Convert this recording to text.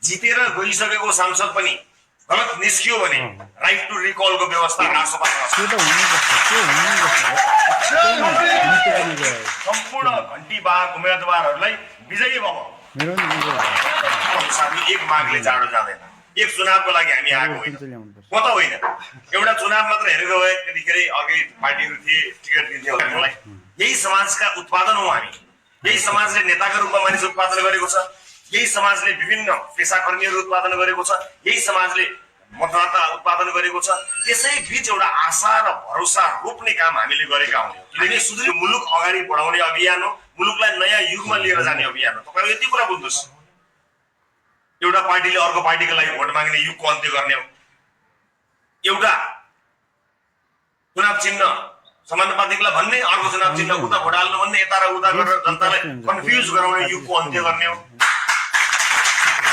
जितेर गइसकेको सांसद पनि गलत निस्कियो भने राइट टु रिकलको व्यवस्था राष्ट्रपतिमा छ। सम्पूर्ण घण्टीवाहक उम्मेदवारहरूलाई विजयी भव। एक मागले चाँडो जाँदैन। एक चुनावको लागि हामी आएको होइन, म त होइन। एउटा चुनाव मात्र हेरेको भए त्यतिखेरै अघि पार्टीहरू थिए, टिकट दिन्थ्यो हामीलाई। यही समाजका उत्पादन हौ हामी। यही समाजले नेताका रूपमा मानिस उत्पादन गरेको छ। यही समाजले विभिन्न पेसाकर्मीहरू उत्पादन गरेको छ। यही समाजले मतदाता उत्पादन गरेको छ। त्यसै बीच एउटा आशा र भरोसा रोप्ने काम हामीले गरेका हौं। किनकि सुदूर मुलुक अगाडि बढाउने अभियान हो, मुलुकलाई नयाँ युगमा लिएर जाने अभियान हो। तपाईहरु यति कुरा बुझ्नुस्, एउटा पार्टीले अर्को पार्टीको लागि भोट माग्ने युगको अन्त्य गर्ने हो। एउटा चुनाव चिन्ह समानुपातिकलाई भन्ने, अर्को चुनाव चिन्ह उता भोट हाल्नु भन्ने, यता र उता गरेर जनतालाई कन्फ्युज गराउने युगको अन्त्य गर्ने हो।